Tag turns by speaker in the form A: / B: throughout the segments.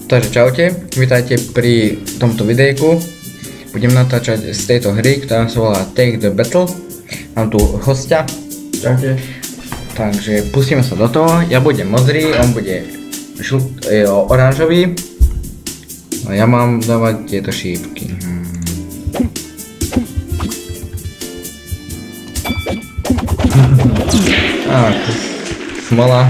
A: Takže čaute, vítajte pri tomto videjku. Budem natáčať z tejto hry, ktorá sa volá Take the Battle. Mám tu hostia.
B: Čaute.
A: Takže pustíme sa do toho. Ja budem modrý, on bude oranžový. A ja mám dávať tieto šípky. Smola.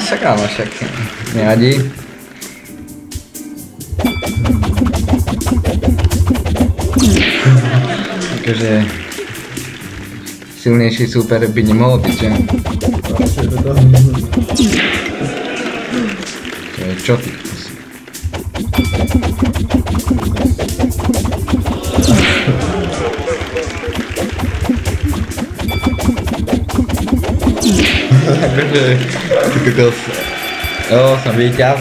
A: Však áno, však nevadí. Takže silnejší súper by nemohol byť, že? To je čo ty? Som víťaz.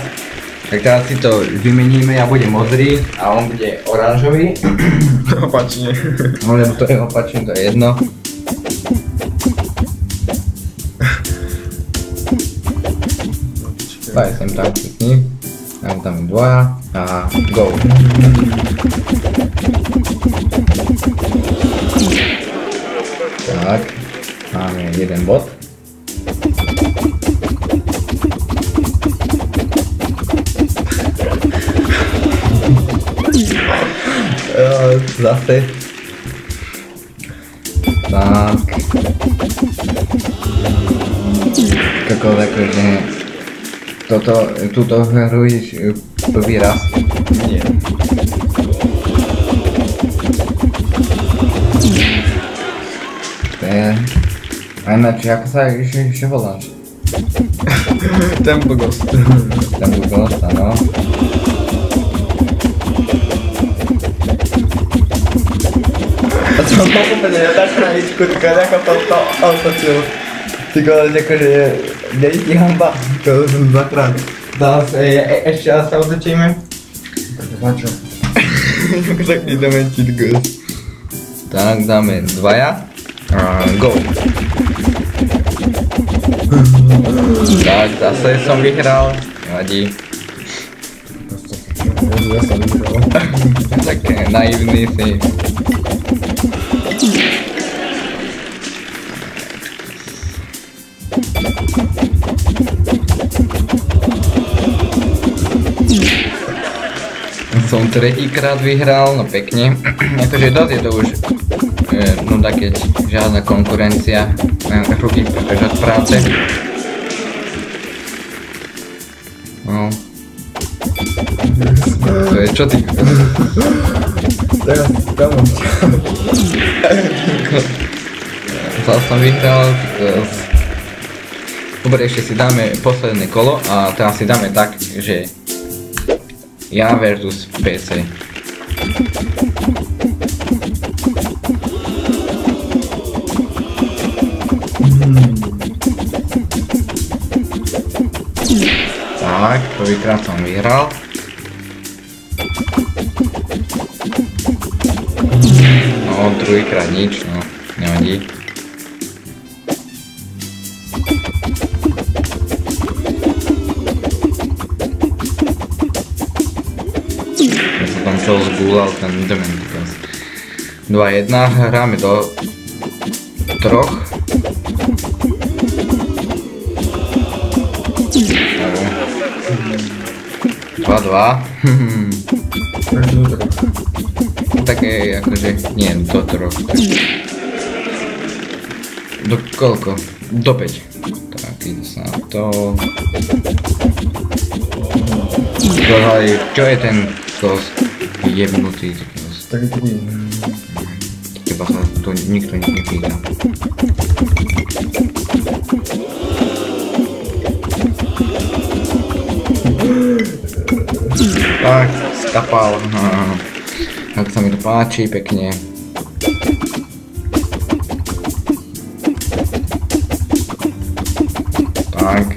A: Tak teraz si to vymeníme, ja budem modrý a on bude oranžový.
B: Opačne.
A: No lebo to je opačne, to je jedno. Daj sem tam klikni. Dám tam dvoja a go. Tak, máme jeden bod. Zase. Tak. Kako akože túto hru prvý raz?
B: Nie.
A: To je... A ináč, ako sa ešte voláš?
B: Tempo Ghost.
A: Tempo Ghost, áno.
B: A co mám úplne tak krajičku, taká nakopal to autocil. Ty koľko, akože nestíham ba, to som dvakrát.
A: Teraz ešte raz sa otočíme.
B: Na čo? Tak ideme cheat Ghost.
A: Tak dáme dvaja. Go. Tak zase som vyhral. Nevadí.
B: Ja som vyhral.
A: Tak naivný si. Som tretíkrát vyhral, no pekne. Akože dosť je to už nuda, keď žiadna konkurencia. Ruky od práce. No. To je čo ty?
B: Teraz kámam ťa.
A: Zás som vyhral. Dobre, ešte si dáme posledné kolo a teraz si dáme tak, že ja versus PC. Tak, prvýkrát som vyhral. No, druhýkrát nič, no, nevadí. Čo zgúlal ten dement. 2-1, hráme do troch. 2-2. Také akože, nie, do troch. Do koľko? Do 5. Tak, ide sa na to. Čo je ten kos? Jebnutý.
B: Taký taký.
A: Teba sa to nikto nepýta. Tak, skapal. Tak sa mi to páči, pekne. Tak.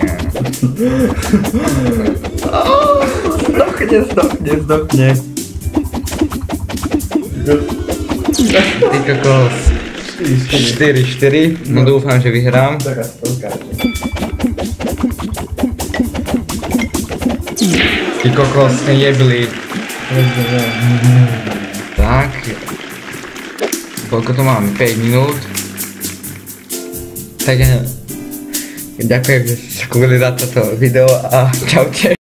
A: Zdохne. Ty kokos. 4-4. No dúfam, že vyhrám.
B: Teraz to ukážem.
A: Ty kokos, nejebli. Tak. Koľko to máme? 5 minút. Tak ďakujem, že ste skúrili na toto video a čaute.